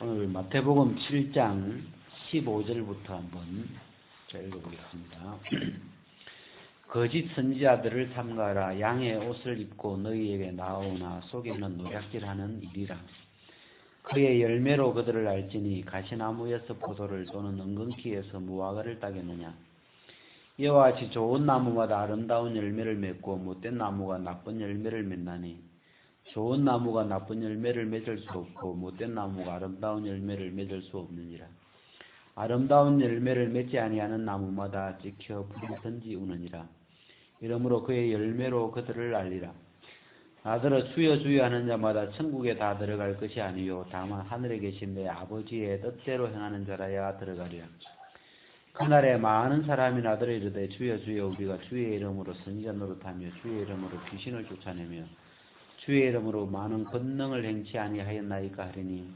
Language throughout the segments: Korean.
오늘 마태복음 7장 15절부터 한번 읽어보겠습니다. 거짓 선지자들을 삼가라. 양의 옷을 입고 너희에게 나오나 속에는 노략질하는 일이라. 그의 열매로 그들을 알지니 가시나무에서 포도를 또는 은근키에서 무화과를 따겠느냐. 이와 같이 좋은 나무마다 아름다운 열매를 맺고 못된 나무가 나쁜 열매를 맺나니 좋은 나무가 나쁜 열매를 맺을 수 없고 못된 나무가 아름다운 열매를 맺을 수 없느니라. 아름다운 열매를 맺지 아니하는 나무마다 찍혀 불이 던지우느니라. 이러므로 그의 열매로 그들을 알리라. 나더러 주여 주여 하는 자마다 천국에 다 들어갈 것이 아니요 다만 하늘에 계신 내 아버지의 뜻대로 행하는 자라야 들어가리라. 그날에 많은 사람이 나더러 이르되 주여 주여 우리가 주의 이름으로 선지자 노릇하며 주의 이름으로 귀신을 쫓아내며 주의 이름으로 많은 권능을 행치 아니하였나이까 하리니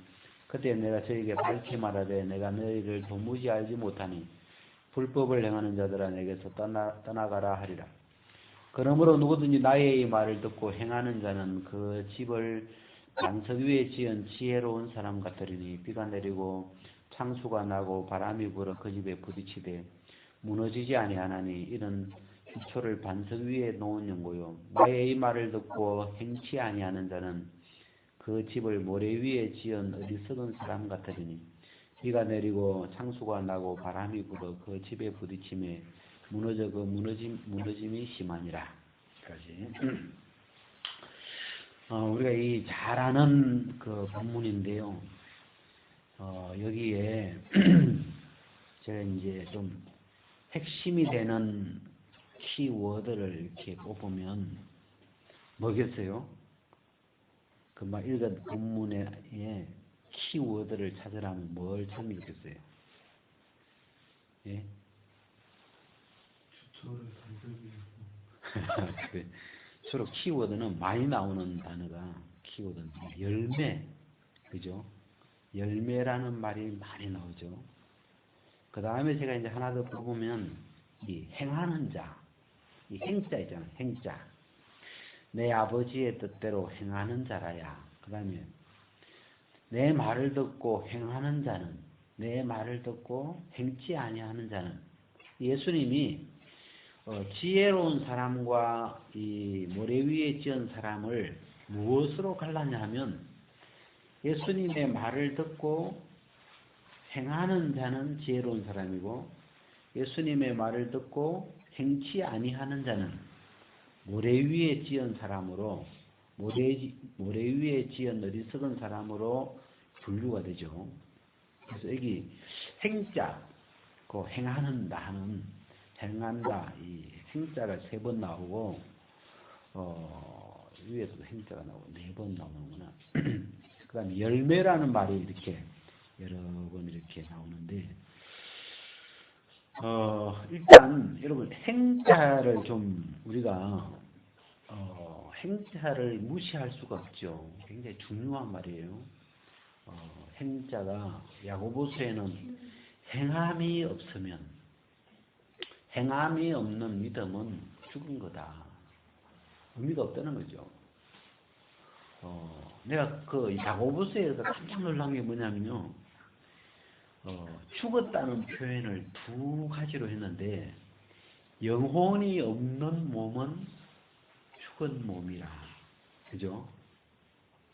그때 내가 저에게 밝히 말하되 내가 너희를 도무지 알지 못하니 불법을 행하는 자들아 내게서 떠나가라 하리라. 그러므로 누구든지 나의 이 말을 듣고 행하는 자는 그 집을 반석 위에 지은 지혜로운 사람 같으리니 비가 내리고 창수가 나고 바람이 불어 그 집에 부딪히되 무너지지 아니하나니 이는 기초를 반석 위에 놓은 연고요. 나의 이 말을 듣고 행치 아니하는 자는 그 집을 모래 위에 지은 어리석은 사람 같으리니 비가 내리고 창수가 나고 바람이 불어 그 집에 부딪힘에 무너져 그 무너짐이 심하니라. 우리가 이 잘 아는 그 본문인데요. 여기에 제가 이제 좀 핵심이 되는 키워드를 이렇게 뽑으면 뭐겠어요? 그 막 읽은 본문에 키워드를 찾으라면 뭘 찾으면 좋겠어요? 예? 그래. 주로 키워드는 많이 나오는 단어가 키워드는 열매, 그죠? 열매라는 말이 많이 나오죠. 그 다음에 제가 이제 하나 더 뽑으면 이 행하는 자, 이 행자 있잖아요. 행자. 내 아버지의 뜻대로 행하는 자라야. 그 다음에 내 말을 듣고 행하는 자는, 내 말을 듣고 행치 아니하는 자는. 예수님이 지혜로운 사람과 이 모래 위에 지은 사람을 무엇으로 갈랐냐 하면 예수님의 말을 듣고 행하는 자는 지혜로운 사람이고 예수님의 말을 듣고 행치 아니하는 자는 모래 위에 지은 사람으로 모래 위에 지은 어리석은 사람으로 분류가 되죠. 그래서 여기 행자, 그 행하는다 하는 행한다 이 행자가 3번 나오고 위에서도 행자가 나오고 4번 나오는구나. 그 다음에 열매라는 말이 이렇게 여러 번 이렇게 나오는데 일단 여러분 행자를 좀 우리가 행자를 무시할 수가 없죠. 굉장히 중요한 말이에요. 행자가 야고보서에는 행함이 없는 믿음은 죽은 거다. 의미가 없다는 거죠. 내가 그 야고보서에서 깜짝 놀란 게 뭐냐면요. 죽었다는 표현을 2가지로 했는데 영혼이 없는 몸은 죽은 몸이라. 그죠?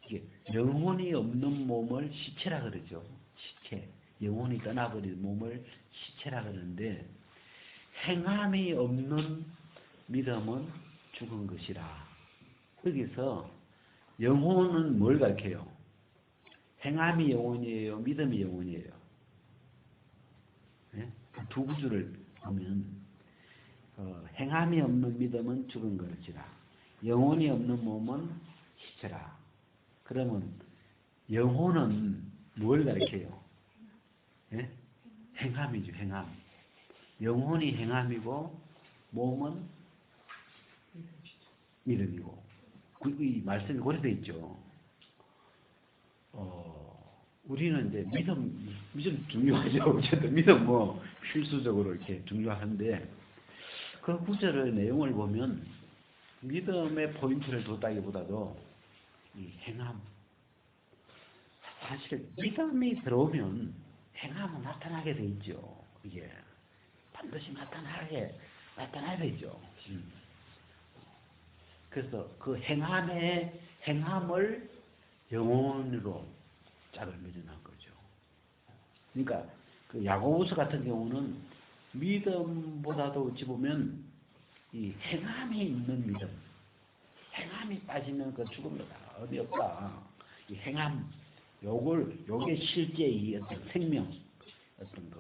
이게 영혼이 없는 몸을 시체라 그러죠. 시체. 영혼이 떠나버린 몸을 시체라 그러는데 행함이 없는 믿음은 죽은 것이라. 여기서 영혼은 뭘 가르쳐요? 행함이 영혼이에요? 믿음이 영혼이에요? 네? 2 구절을 보면 행함이 없는 믿음은 죽은 것이라. 영혼이 없는 몸은 시체라. 그러면 영혼은 뭘 가르쳐요? 네? 행함이죠. 행함. 영혼이 행함이고 몸은 믿음이고 이 말씀이 고려되어 있죠. 우리는 이제 믿음 중요하죠. 어쨌든 믿음 필수적으로 이렇게 중요한데 그 구절의 내용을 보면 믿음의 포인트를 뒀다기보다도 이 행함, 사실 믿음이 들어오면 행함은 나타나게 돼 있죠. 이게 반드시 나타나야 되죠. 그래서 그 행함을 영혼으로 짝을 맺어놓은 거죠. 그러니까 그 야고보서 같은 경우는 믿음보다도 어찌 보면 이 행함이 있는 믿음, 행함이 빠지면 그 죽음이다. 어디 없다. 이 행함, 요게 실제 이 어떤 생명, 어떤 그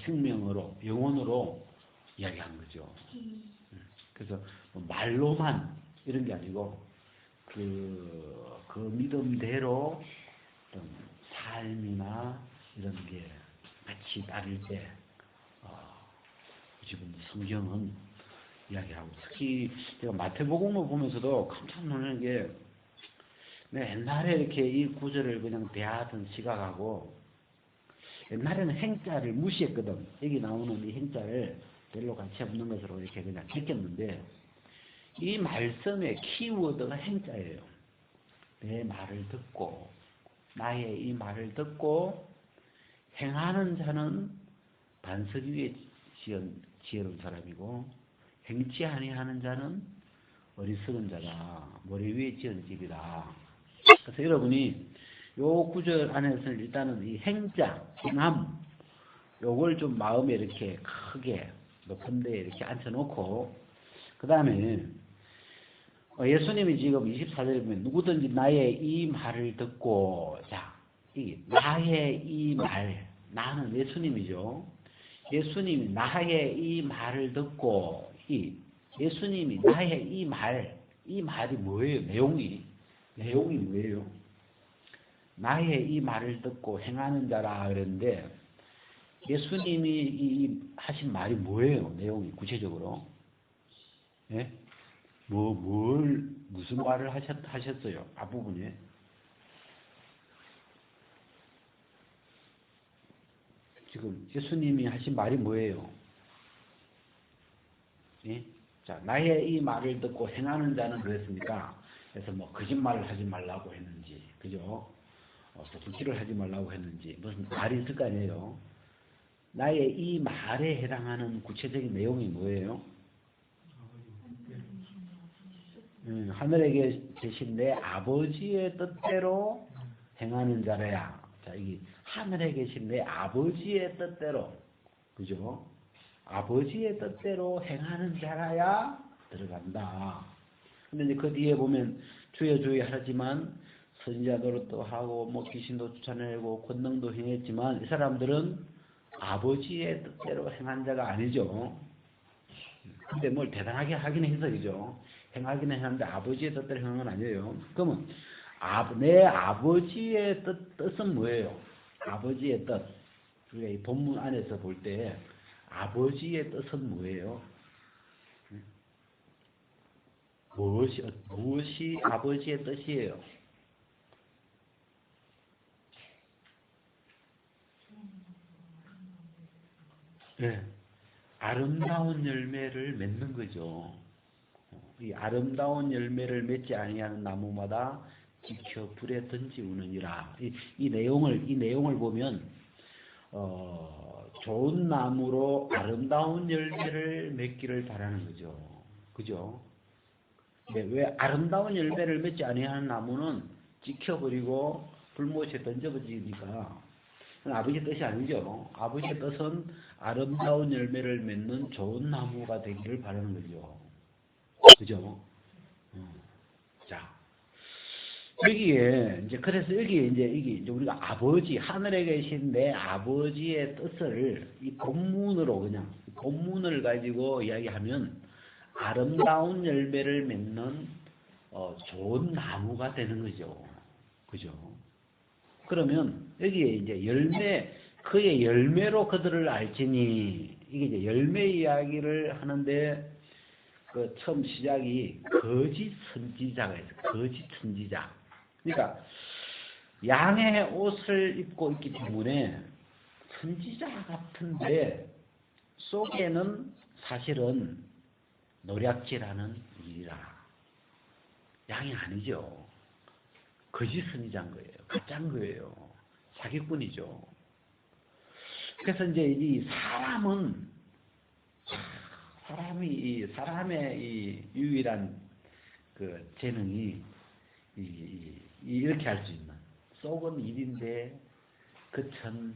생명으로, 영혼으로 이야기한 거죠. 그래서 말로만 이런 게 아니고 그 믿음대로 어떤 삶이나 이런 게 같이 따를 때 지금 성경은 이야기하고, 특히 제가 마태복음을 보면서도 깜짝 놀라는 게, 내가 옛날에 이렇게 이 구절을 그냥 대하던 시각하고, 옛날에는 행자를 무시했거든. 여기 나오는 이 행자를 별로 가치 없는 것으로 이렇게 그냥 느꼈는데, 이 말씀의 키워드가 행자예요. 내 말을 듣고, 나의 이 말을 듣고 행하는 자는 반석 위에 지혜로운 사람이고, 행치 아니하는 자는 어리석은 자다. 머리 위에 지은 집이다. 그래서 여러분이 요 구절 안에서 일단은 이 행자, 행함, 요걸 좀 마음에 이렇게 크게 높은 데에 이렇게 앉혀놓고, 그 다음에 예수님이 지금 24절에 보면 누구든지 나의 이 말을 듣고, 자, 나의 이 말, 나는 예수님이죠. 예수님이 나의 이 말을 듣고, 예수님이 나의 이 말이 뭐예요? 내용이 뭐예요? 나의 이 말을 듣고 행하는 자라 그랬는데, 예수님이 하신 말이 뭐예요? 내용이 구체적으로? 예? 무슨 말을 하셨어요? 앞부분에? 지금 예수님이 하신 말이 뭐예요? 예? 자, 나의 이 말을 듣고 행하는 자는 그랬습니까? 그래서 뭐 거짓말을 하지 말라고 했는지, 그죠? 도둑질을 하지 말라고 했는지, 무슨 말이 있을 거 아니에요? 나의 이 말에 해당하는 구체적인 내용이 뭐예요? 하늘에 계신 내 아버지의 뜻대로 행하는 자라야. 자, 이게 하늘에 계신 내 아버지의 뜻대로, 그죠? 아버지의 뜻대로 행하는 자라야 들어간다. 근데 이제 그 뒤에 보면 주여 주여 하지만 선지자 노릇도 하고 뭐 귀신도 쫓아내고 권능도 행했지만 이 사람들은 아버지의 뜻대로 행한 자가 아니죠. 근데 뭘 대단하게 하긴 해서, 그죠? 행하기는 하는데 아버지의 뜻대로 행한 건 아니에요. 그러면 내 아버지의 뜻은 뭐예요? 아버지의 뜻. 우리가 이 본문 안에서 볼 때 아버지의 뜻은 뭐예요? 무엇이 아버지의 뜻이에요? 네. 아름다운 열매를 맺는 거죠. 이 아름다운 열매를 맺지 아니하는 나무마다 지켜 불에 던지우느니라. 이 내용을 보면 좋은 나무로 아름다운 열매를 맺기를 바라는 거죠. 그죠? 네, 왜 아름다운 열매를 맺지 아니하는 나무는 지켜버리고 불못에 던져버리니까 아버지의 뜻이 아니죠. 아버지의 뜻은 아름다운 열매를 맺는 좋은 나무가 되기를 바라는 거죠. 그죠? 자, 여기에 이제 그래서 여기에 이제 우리가 아버지, 하늘에 계신 내 아버지의 뜻을 이 본문으로 그냥 본문을 가지고 이야기하면 아름다운 열매를 맺는 좋은 나무가 되는 거죠. 그죠? 그러면 여기에 이제 그의 열매로 그들을 알지니, 이게 이제 열매 이야기를 하는데 그 처음 시작이 거짓 선지자가 있어요. 거짓 선지자. 그러니까 양의 옷을 입고 있기 때문에 선지자 같은데 속에는 사실은 노략질하는 일이라. 양이 아니죠. 거짓 선지자인 거예요. 가짜인 거예요. 사기꾼이죠. 그래서 이제 이 사람의 이 유일한 그 재능이 이렇게 할 수 있는 속은 일인데 그천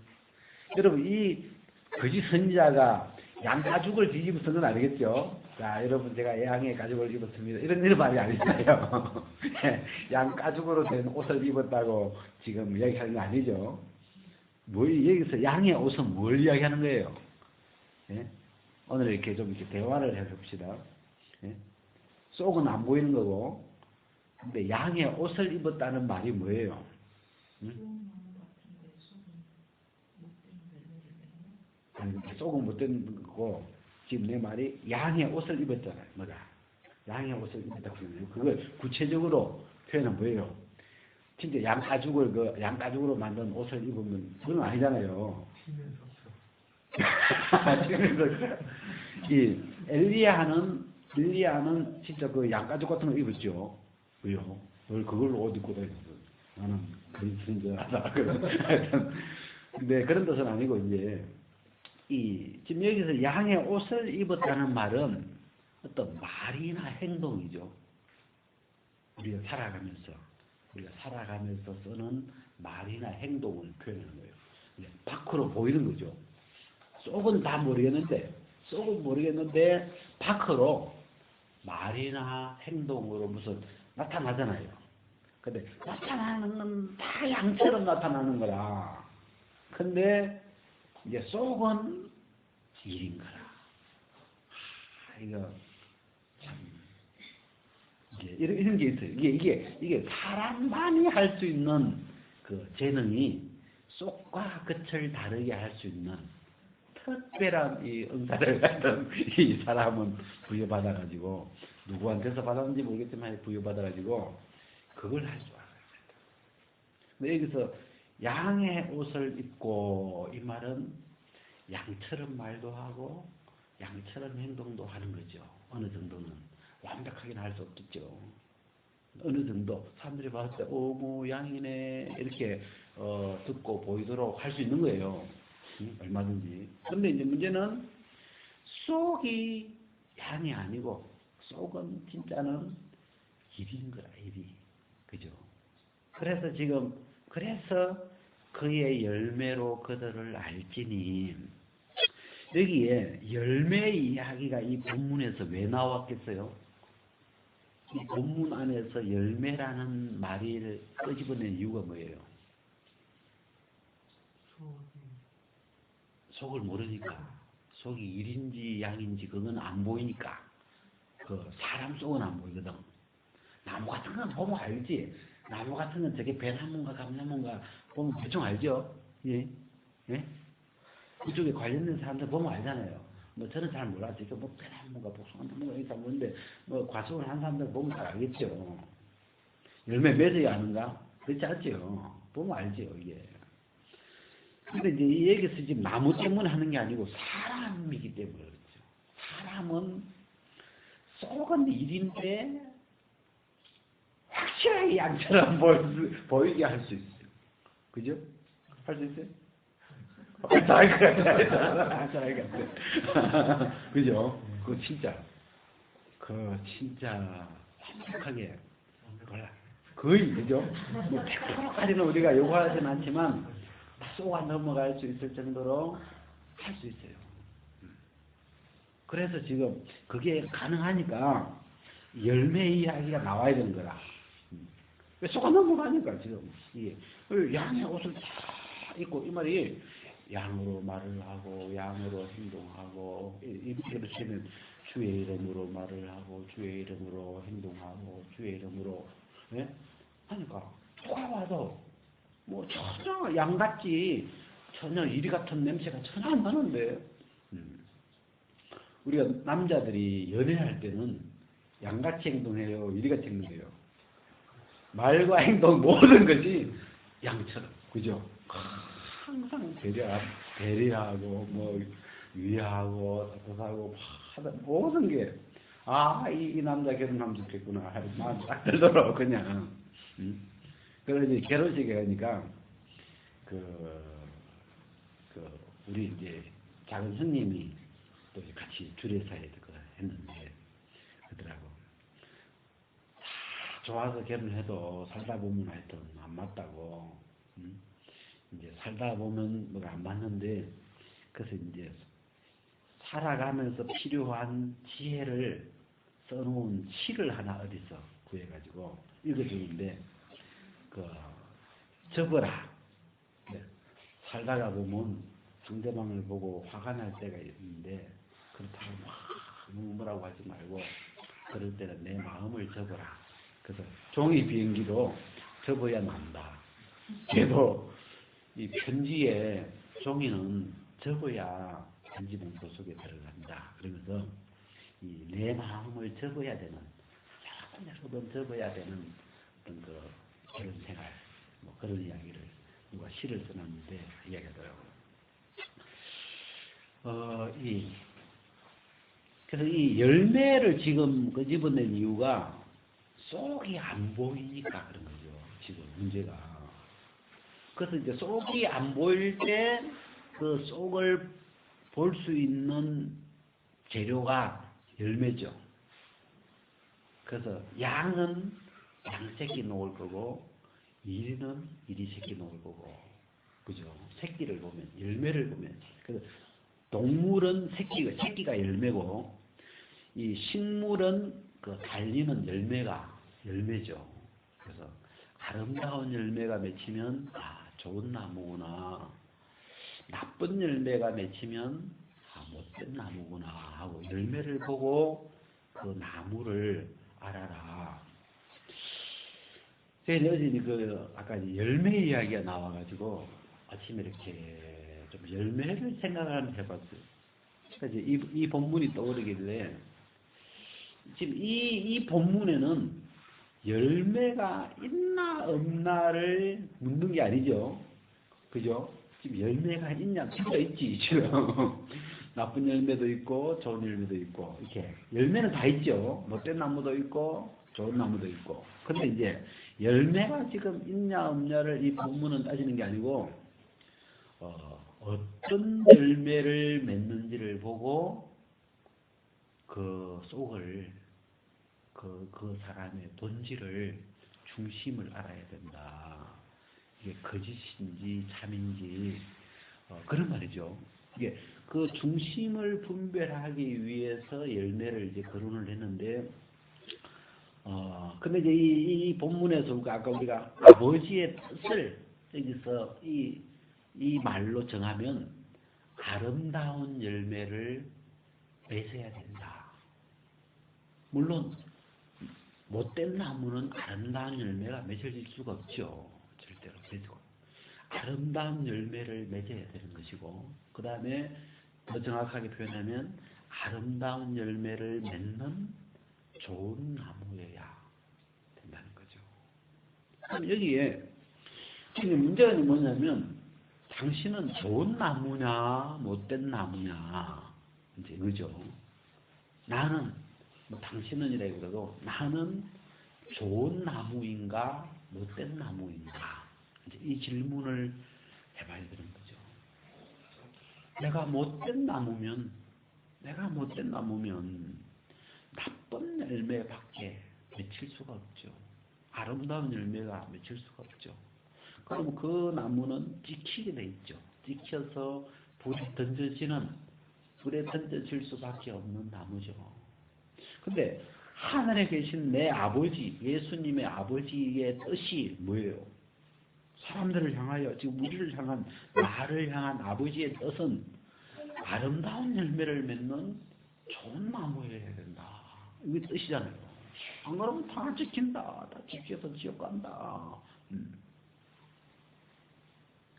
여러분 이 거짓 선지자가 양가죽을 뒤집어 쓴 건 아니겠죠? 자, 여러분 제가 양의 가죽을 입었습니다. 이런 말이 아니잖아요. 양가죽으로 된 옷을 입었다고 지금 이야기하는 거 아니죠? 뭐 여기서 양의 옷은 뭘 이야기하는 거예요? 예? 오늘 이렇게 좀 이렇게 대화를 해봅시다. 예? 속은 안 보이는 거고, 근데 양의 옷을 입었다는 말이 뭐예요? 응? 아니, 속은 못된 거고, 지금 내 말이 양의 옷을 입었잖아요. 뭐다? 양의 옷을 입었다고 표현해요. 그걸 구체적으로 표현은 뭐예요? 진짜 양가죽으로 만든 옷을 입으면 그건 아니잖아요. 이 엘리야는 진짜 그 양가죽 같은 거 입었죠. 왜요? 그걸로 옷 입고 다니는 나는 그런 줄 알아. 근데 그런 뜻은 아니고 이제 지금 여기서 양의 옷을 입었다는 말은 어떤 말이나 행동이죠. 우리가 살아가면서 쓰는 말이나 행동을 표현하는 거예요. 밖으로 보이는 거죠. 속은 모르겠는데 밖으로 말이나 행동으로 무슨 나타나잖아요. 근데 나타나는 건 다 양처럼 나타나는 거라. 근데 이제 속은 일인 거라. 이거 참 이런 게 있어요. 이게 사람만이 할 수 있는 그 재능이 속과 끝을 다르게 할 수 있는 특별한 이 은사를 갖던 이 사람은 부여받아가지고 누구한테서 받았는지 모르겠지만 부여받아가지고 그걸 할 줄 알아야 된다. 근데 여기서 양의 옷을 입고 이 말은 양처럼 말도 하고 양처럼 행동도 하는 거죠. 어느 정도는 완벽하게는 할 수 없겠죠. 어느 정도 사람들이 봤을 때 뭐 양이네 이렇게 듣고 보이도록 할 수 있는 거예요. 얼마든지. 근데 이제 문제는 속이 양이 아니고 속은 진짜는 일인 거라, 일이. 그죠? 그래서 그의 열매로 그들을 알지니 여기에 열매 이야기가 이 본문에서 왜 나왔겠어요? 이 본문 안에서 열매라는 말을 끄집어낸 이유가 뭐예요? 속을 모르니까. 속이 일인지 양인지 그건 안 보이니까. 그 사람 속은 안 보이거든. 나무 같은 건 보면 알지. 나무 같은 건 저게 배나무인가 감나무인가 보면 대충 알죠. 예? 예? 그쪽에 관련된 사람들 보면 알잖아요. 뭐 저는 잘 몰라요. 뭐 배나무가 복숭아나무가 이렇게 보는데 뭐 과수원 한 사람들 보면 잘 알겠죠. 열매 맺어야 하는가? 그렇지 않죠. 보면 알죠 이게. 근데 이제 이 얘기에서 지금 나무 때문에 하는 게 아니고 사람이기 때문에 그렇죠. 사람은 속은 일인데 확실하게 양처럼 보이게 할 수 있어요. 그죠? 할 수 있어요? 잘할 것 같아. 그죠? 그거 진짜 완벽하게 몰라. 거의 그죠? 뭐 100%까지는 우리가 요구하지는 않지만 쏘아 넘어갈 수 있을 정도로 할 수 있어요. 그래서 지금 그게 가능하니까 열매 이야기가 나와야 되는 거라. 왜 쏘아 넘어가니까 지금 이게 양의 옷을 다 입고 이 말이 양으로 말을 하고 양으로 행동하고 이렇게 되면 주의 이름으로 말을 하고 주의 이름으로 행동하고 주의 이름으로 예? 하니까 누가 와도 뭐 전혀 양같이 전혀 이리 같은 냄새가 전혀 안 나는데 우리가 남자들이 연애할 때는 양같이 행동해요, 이리같이 행동해요. 말과 행동 모든 것이 양처럼 그죠? 항상 배려하고 뭐 위하고 따뜻하고 하다 모든 게 이 남자 결혼하면 좋겠구나 마음 딱 들더라고 그냥. 그래서 이제 결혼식에 가니까 우리 이제 작은 스님이 또 같이 주례사에 했는데 그러더라고. 다 좋아서 결혼해도 살다 보면 하여튼 안 맞다고. 이제 살다 보면 뭐가 안 맞는데 그래서 이제 살아가면서 필요한 지혜를 써놓은 시를 하나 어디서 구해가지고 읽어주는데 접어라. 네. 살다가 보면 상대방을 보고 화가 날 때가 있는데 그렇다고 막 뭐라고 하지 말고 그럴 때는 내 마음을 접어라. 그래서 종이 비행기도 접어야 난다. 그래도 이 편지에 종이는 접어야 편지 봉투 속에 들어간다. 그러면서 이 내 마음을 접어야 되는 여러 번 접어야 되는 어떤 그런 생활 뭐 그런 이야기를 누가 시를 써놨는데 이야기하더라고요. 그래서 이 열매를 지금 끄집어낸 이유가 속이 안 보이니까 그런 거죠. 지금 문제가. 그래서 이제 속이 안 보일 때 그 속을 볼 수 있는 재료가 열매죠. 그래서 양은 양새끼 놓을 거고 이리는 이리 새끼 놓을 거고 그죠? 새끼를 보면 열매를 보면 그래서 동물은 새끼가 열매고 이 식물은 그 달리는 열매죠. 그래서 아름다운 열매가 맺히면 좋은 나무구나. 나쁜 열매가 맺히면 못된 나무구나 하고 열매를 보고 그 나무를 알아라. 제가 어제 아까 열매 이야기가 나와가지고 아침에 이렇게 좀 열매를 생각을 해봤어요. 그래서 이 본문이 떠오르길래 지금 이 본문에는 열매가 있나 없나를 묻는 게 아니죠. 그죠? 지금 열매가 있냐? 진짜 있지, 지금. 나쁜 열매도 있고, 좋은 열매도 있고, 이렇게. 열매는 다 있죠. 못된 나무도 있고, 좋은 나무도 있고. 근데 이제, 열매가 지금 있냐, 없냐를 이 본문은 따지는 게 아니고, 어떤 열매를 맺는지를 보고, 그 속을, 그 사람의 본질을, 중심을 알아야 된다. 이게 거짓인지 참인지 그런 말이죠. 이게 그 중심을 분별하기 위해서 열매를 이제 거론을 했는데 근데 이제 이 본문에서 아까 우리가 아버지의 뜻을 여기서 이 말로 정하면 아름다운 열매를 맺어야 된다. 물론 못된 나무는 아름다운 열매가 맺어질 수가 없죠. 절대로. 그래도 아름다운 열매를 맺어야 되는 것이고 그 다음에 더 정확하게 표현하면 아름다운 열매를 맺는 좋은 나무여야 된다는 거죠. 그럼 여기에 지금 문제가 뭐냐면 당신은 좋은 나무냐 못된 나무냐 이제 그죠. 나는 당신은이라기보다도 나는 좋은 나무인가 못된 나무인가 이제 이 질문을 해봐야 되는 거죠. 내가 못된 나무면 나쁜 열매밖에 맺힐 수가 없죠. 아름다운 열매가 맺힐 수가 없죠. 그럼 그 나무는 찍히게 돼 있죠. 찍혀서 불에 던져질 수밖에 없는 나무죠. 근데 하늘에 계신 내 아버지, 예수님의 아버지의 뜻이 뭐예요? 사람들을 향하여, 지금 우리를 향한, 나를 향한 아버지의 뜻은 아름다운 열매를 맺는 좋은 나무여야 된다. 이게 뜻이잖아요. 안 그러면 다 찍힌다. 다 찍혀서 지옥 간다.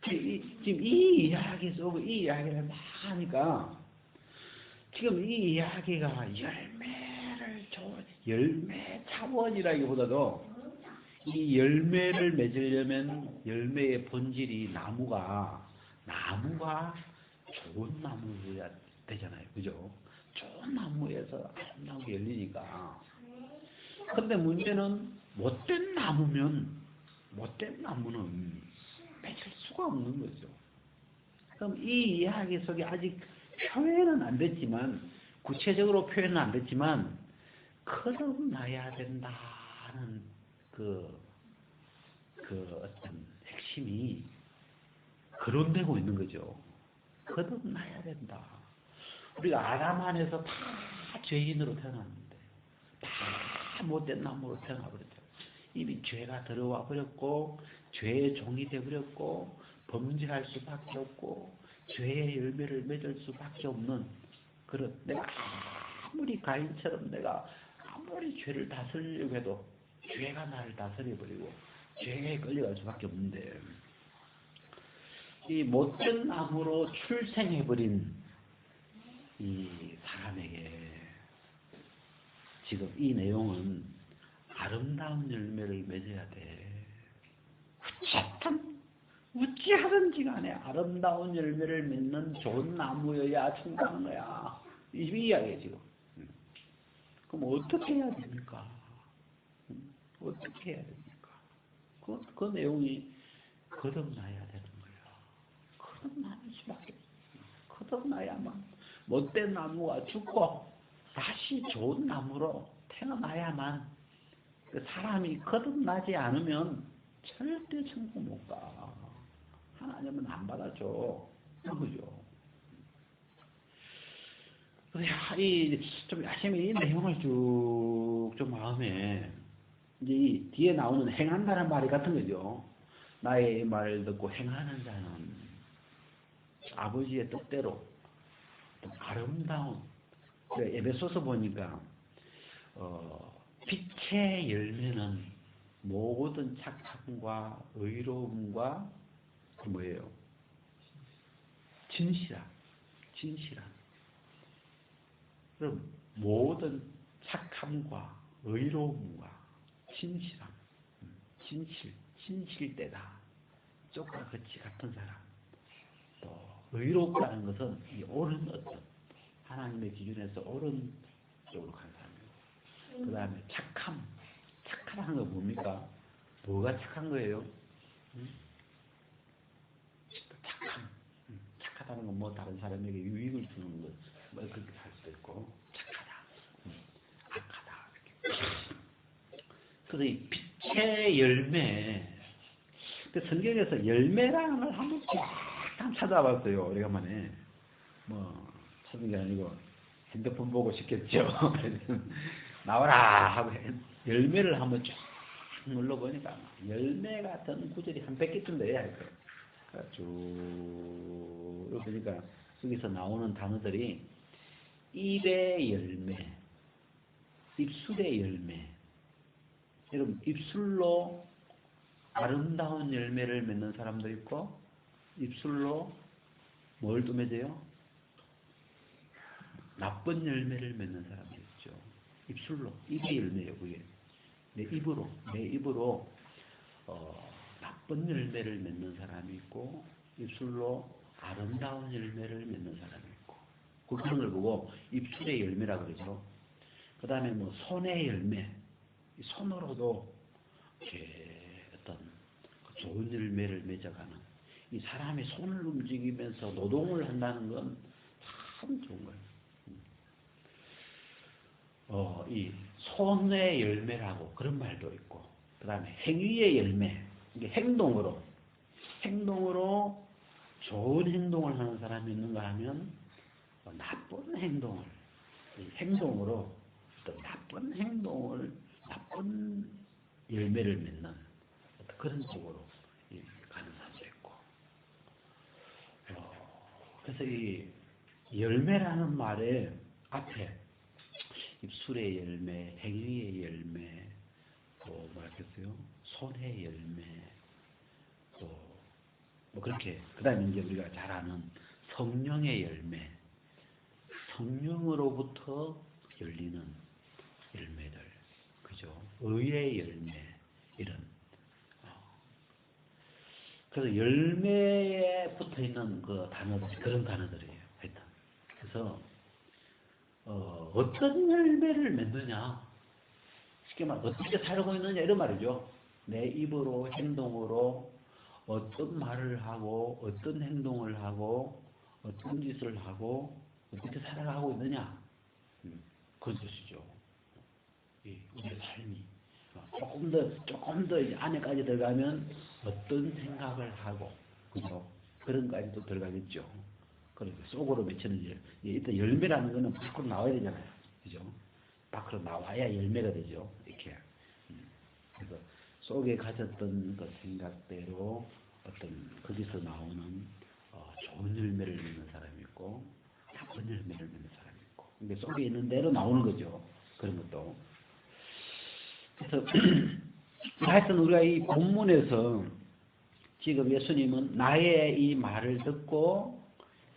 지금 이 이야기 속에 이 이야기를 막 하니까 지금 이 이야기가 열매 차원이라기보다도 이 열매를 맺으려면 열매의 본질이 나무가 좋은 나무여야 되잖아요. 그죠? 좋은 나무에서 아름다우게 열리니까. 근데 문제는 못된 나무는 맺을 수가 없는 거죠. 그럼 이 이야기 속에 아직 표현은 안 됐지만, 구체적으로 표현은 안 됐지만, 거듭나야 된다는 어떤 핵심이 거론되고 있는 거죠. 거듭나야 된다. 우리가 아담 안에서 다 죄인으로 태어났는데, 다 못된 나무로 태어나버렸죠. 이미 죄가 들어와 버렸고, 죄의 종이 되어버렸고, 범죄할 수밖에 없고, 죄의 열매를 맺을 수밖에 없는 그런, 내가 아무리 가인처럼 내가 아무리 죄를 다스리려고 해도 죄가 나를 다스려버리고 죄에 끌려갈 수밖에 없는데, 이 못된 나무로 출생해버린 이 사람에게 지금 이 내용은 아름다운 열매를 맺어야 돼. 어찌하든지 간에 아름다운 열매를 맺는 좋은 나무여야 충분한 거야. 이 이야기야 지금. 그럼 어떻게 해야 됩니까? 어떻게 해야 됩니까? 그 내용이 거듭나야 되는 거예요. 거듭나는 수밖에 없어요. 거듭나야만 못된 나무가 죽고 다시 좋은 나무로 태어나야만, 그 사람이 거듭나지 않으면 절대 천국 못 가. 하나님은 안 받아줘. 그죠? 좀 열심히 이 내용을 쭉 좀 마음에, 이제 이 뒤에 나오는 행한다는 말이 같은 거죠. 나의 말을 듣고 행하는 자는 아버지의 뜻대로 아름다운, 에베소서 보니까 빛의 열매는 모든 착함과 의로움과 뭐예요? 진실함. 그럼 모든 착함과 의로움과 진실함, 진실되다. 쪽과 같이 같은 사람. 또 의롭다는 것은 이 옳은 어떤 하나님의 기준에서 옳은 쪽으로 가는 사람이고, 그 다음에 착하다는 건 뭡니까? 뭐가 착한 거예요? 착하다는 건 뭐 다른 사람에게 유익을 주는 것, 뭐 그렇게 할 수도 있고, 착하다, 악하다 이렇게. 그래서 이 빛의 열매, 그 성경에서 열매라는 걸 한번 쫙 찾아봤어요. 오래간만에. 뭐 찾은 게 아니고 핸드폰 보고 싶겠죠. 나와라 하고 열매를 한번 쫙 눌러보니까 열매 같은 구절이 한 100개쯤 돼야 할 거예요. 쭉 보니까 여기서 나오는 단어들이 입의 열매, 입술의 열매. 여러분, 입술로 아름다운 열매를 맺는 사람도 있고, 입술로 뭘 또 맺어요? 나쁜 열매를 맺는 사람도 있죠. 입술로, 입의 열매예요, 그게. 내 입으로 나쁜 열매를 맺는 사람이 있고, 입술로 아름다운 열매를 맺는 사람이 있고, 그런 걸 보고 입술의 열매라고 그러죠. 그 다음에 뭐 손의 열매, 손으로도 이렇게 어떤 좋은 열매를 맺어가는, 이 사람이 손을 움직이면서 노동을 한다는 건 참 좋은 거예요. 이 손의 열매라고 그런 말도 있고, 그 다음에 행위의 열매, 이게 행동으로 좋은 행동을 하는 사람이 있는가 하면 나쁜 행동을, 행동으로 어떤 나쁜 열매를 맺는 그런 쪽으로 가는 사람도 있고. 그래서 이 열매라는 말에 앞에 입술의 열매, 행위의 열매, 또 뭐랄까요? 손의 열매, 또 뭐 그렇게, 그 다음에 이제 우리가 잘 아는 성령의 열매, 성령으로부터 열리는 열매들, 그죠? 의의 열매, 이런. 그래서 열매에 붙어 있는 그 단어들, 그런 단어들이에요. 하여튼. 그래서 어떤 열매를 맺느냐, 쉽게 말해 어떻게 살고 있느냐 이런 말이죠. 내 입으로, 행동으로 어떤 말을 하고 어떤 행동을 하고 어떤 짓을 하고 어떻게 살아가고 있느냐 그런 뜻이죠. 우리의 삶이 조금 더 이제 안에까지 들어가면 어떤 생각을 하고 그죠? 그런 까지도 들어가겠죠. 그러니까 속으로 맺히는 일단 열매라는 거는 밖으로 나와야 되잖아요. 그죠? 밖으로 나와야 열매가 되죠. 이렇게. 그래서 속에 가졌던 그 생각대로 어떤 거기서 나오는 좋은 열매를 맺는 사람이 있고 나쁜 열매를 맺는 사람이 있고 그러니까 속에 있는 대로 나오는 거죠. 그런 것도. 그래서 하여튼 우리가 이 본문에서 지금 예수님은 나의 이 말을 듣고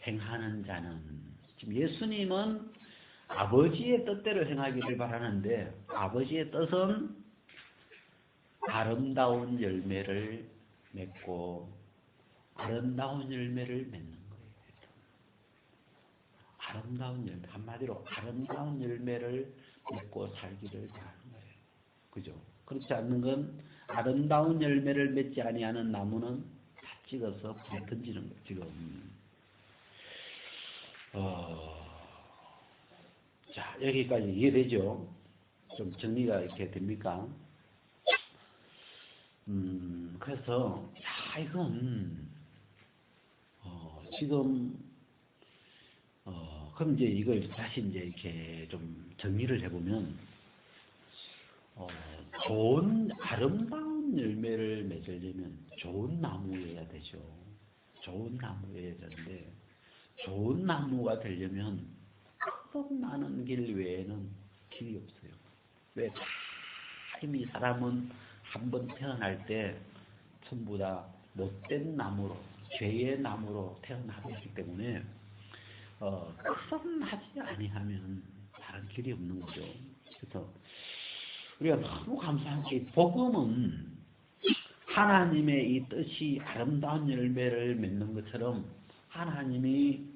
행하는 자는 지금 예수님은 아버지의 뜻대로 행하기를 바라는데 아버지의 뜻은 아름다운 열매를 맺고 아름다운 열매를 맺는 거예요. 아름다운 열매 한마디로 아름다운 열매를 맺고 살기를 바라는 거예요. 그죠? 그렇지 않는 건 아름다운 열매를 맺지 아니하는 나무는 다 찍어서 불에 던지는 거예요. 지금 자 여기까지 이해되죠? 좀 정리가 이렇게 됩니까? 그래서 이건 지금 그럼 이제 이걸 다시 이제 이렇게 좀 정리를 해보면 좋은 아름다운 열매를 맺으려면 좋은 나무여야 되죠. 좋은 나무여야 되는데 좋은 나무가 되려면 거듭나는 길 외에는 길이 없어요. 왜? 이미 사람은 한번 태어날 때 전부 다 못된 나무로 죄의 나무로 태어나고 있기 때문에 거듭나지 아니하면 다른 길이 없는 거죠. 그래서 우리가 너무 감사한 게 복음은 하나님의 이 뜻이 아름다운 열매를 맺는 것처럼 하나님이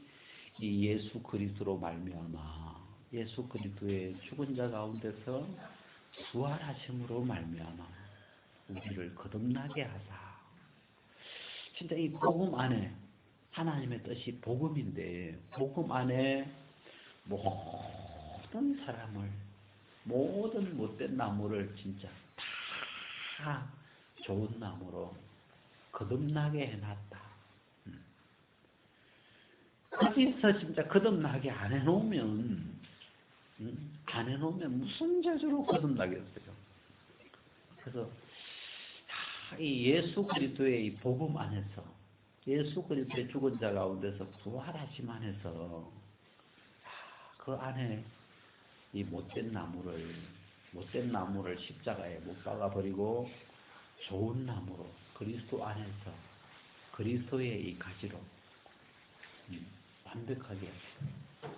이 예수 그리스도로 말미암아 예수 그리스도의 죽은 자 가운데서 부활하심으로 말미암아 우리를 거듭나게 하사. 진짜 이 복음 안에 하나님의 뜻이 복음인데 복음 안에 모든 사람을 모든 못된 나무를 진짜 다 좋은 나무로 거듭나게 해놨다. 거기서 진짜 거듭나게 안 해놓으면 무슨 재주로 거듭나겠어요. 그래서 이 예수 그리스도의 이 복음 안에서 예수 그리스도의 죽은 자 가운데서 부활하심 안에서 그 안에 이 못된 나무를 십자가에 못 박아버리고 좋은 나무로 그리스도 안에서 그리스도의 이 가지로 완벽하게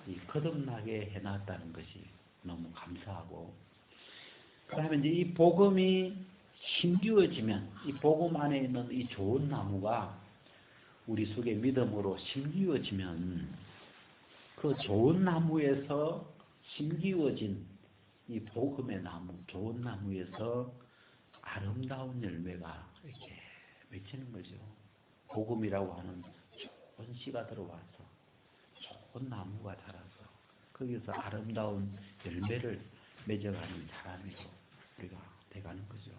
이 거듭나게 해놨다는 것이 너무 감사하고 그 다음에 이제 이 복음이 심기워지면 이 복음 안에 있는 이 좋은 나무가 우리 속에 믿음으로 심기워지면 그 좋은 나무에서 심기워진 이 복음의 나무, 좋은 나무에서 아름다운 열매가 이렇게 맺히는 거죠. 복음이라고 하는 좋은 씨가 들어와서 좋은 나무가 자라서 거기서 아름다운 열매를 맺어가는 사람으로 우리가 돼가는 거죠.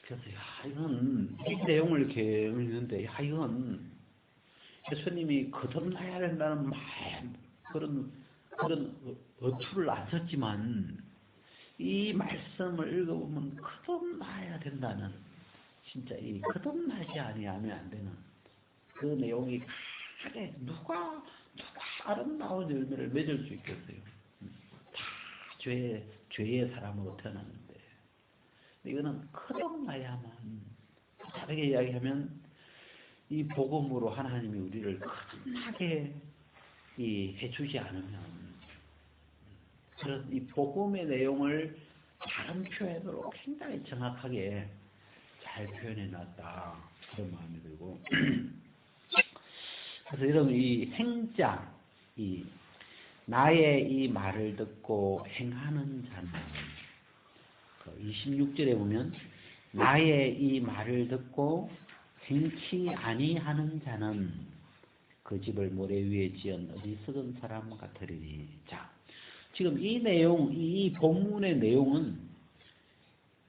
그래서 이건 이 내용을 이렇게 읽는데 이건 예수님이 거듭나야 된다는 그런 어투를 안 썼지만 이 말씀을 읽어보면 거듭나야 된다는 진짜 이 거듭나지 아니하면 안 되는 그 내용이 가게 누가 아름다운 열매를 맺을 수 있겠어요. 다 죄의 사람으로 태어났는데 이거는 거듭나야만 다르게 이야기하면 이 복음으로 하나님이 우리를 거듭나게 해주지 않으면 그런 이 복음의 내용을 다른 표현으로 굉장히 정확하게 잘 표현해놨다 그런 마음이 들고 그래서 이런 이 행자 나의 이 말을 듣고 행하는 자는 26절에 보면 나의 이 말을 듣고 행치 아니하는 자는 그 집을 모래 위에 지은 어리석은 사람 같으리니. 자, 지금 이 내용, 이 본문의 내용은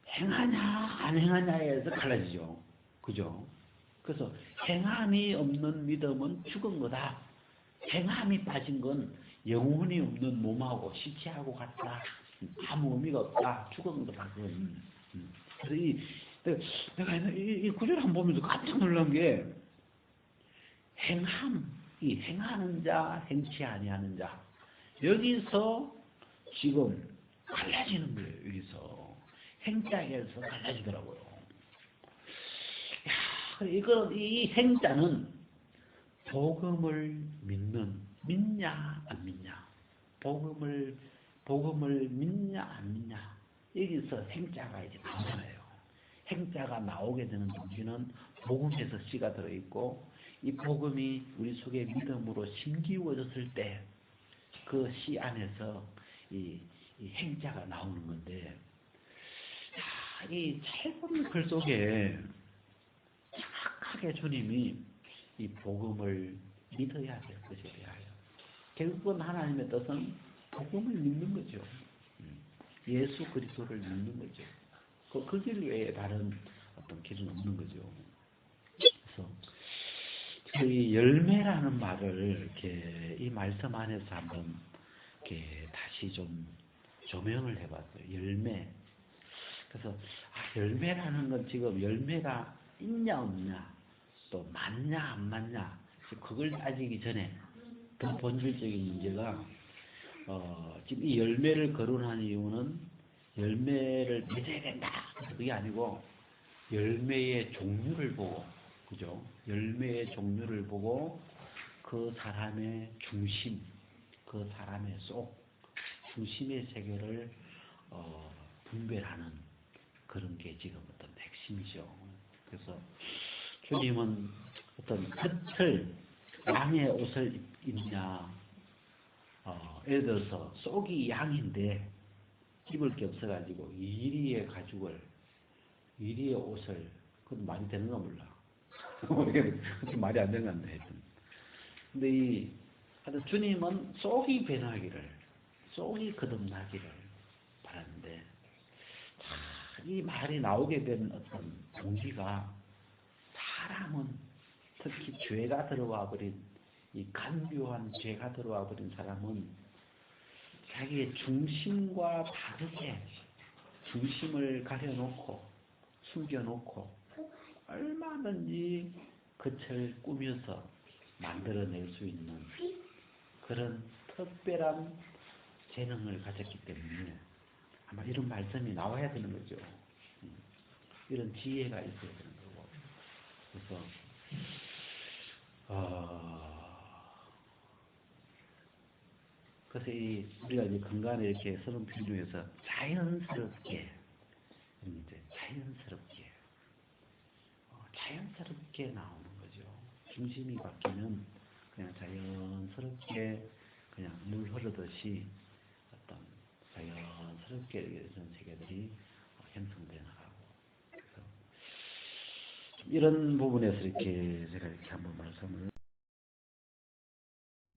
행하냐 안 행하냐에서 갈라지죠. 그죠? 그래서 행함이 없는 믿음은 죽은 거다. 행함이 빠진 건 영혼이 없는 몸하고 시체하고 같다. 아무 의미가 없다. 죽은 거다. 그래서 내가 이 구절을 한번 보면서 깜짝 놀란 게 행함, 이 행하는 자, 행치 아니하는 자. 여기서 지금 갈라지는 거예요. 여기서 행자에서 갈라지더라고요. 야, 이 행자는 복음을 믿냐 안 믿냐, 복음을 믿냐 안 믿냐, 여기서 행자가 이제 나오잖아요. 행자가 나오게 되는 동기는 복음에서 씨가 들어있고, 이 복음이 우리 속에 믿음으로 심기워졌을 때 그 씨 안에서 이 행자가 나오는 건데, 이 짧은 글 속에 정확하게 주님이 이 복음을 믿어야 될 것에 대하여, 결국은 하나님의 뜻은 복음을 믿는 거죠. 예수 그리스도를 믿는 거죠. 그 길 외에 다른 어떤 길은 없는 거죠. 그래서 이 열매라는 말을 이렇게 이 말씀 안에서 한번 이렇게 다시 좀 조명을 해봤어요. 열매. 그래서 열매라는 건 지금 열매가 있냐 없냐, 또 맞냐 안 맞냐, 그걸 따지기 전에 더 본질적인 문제가 지금 이 열매를 거론한 이유는 열매를 맺어야 된다 그게 아니고, 열매의 종류를 보고, 그죠? 열매의 종류를 보고 그 사람의 중심, 그 사람의 속 중심의 세계를 분별하는 그런 게 지금 어떤 핵심이죠. 그래서 주님은 어떤 겉을 양의 옷을 입냐, 예를 들어서 속이 양인데 입을 게 없어가지고 이리의 가죽을, 이리의 옷을, 그건 말이 되는가 몰라. 말이 안 되는 것 같네. 근데 주님은 속이 변하기를, 속이 거듭나기를 바라는데, 이 말이 나오게 된 어떤 동기가, 사람은 특히 죄가 들어와 버린, 이 간교한 죄가 들어와 버린 사람은 자기의 중심과 다르게 중심을 가려놓고 숨겨놓고 얼마든지 겉을 꾸며서 만들어낼 수 있는 그런 특별한 재능을 가졌기 때문에 아마 이런 말씀이 나와야 되는 거죠. 이런 지혜가 있어야 되는 거고. 그래서 그래서 우리가 이제 건강에 이렇게 서론 필요해서 자연스럽게 나오는 거죠. 중심이 바뀌면 그냥 자연스럽게 그냥 물 흐르듯이 어떤 자연스럽게 이런 세계들이 형성되어 나가고. 그래서 이런 부분에서 이렇게 제가 이렇게 한번 말씀을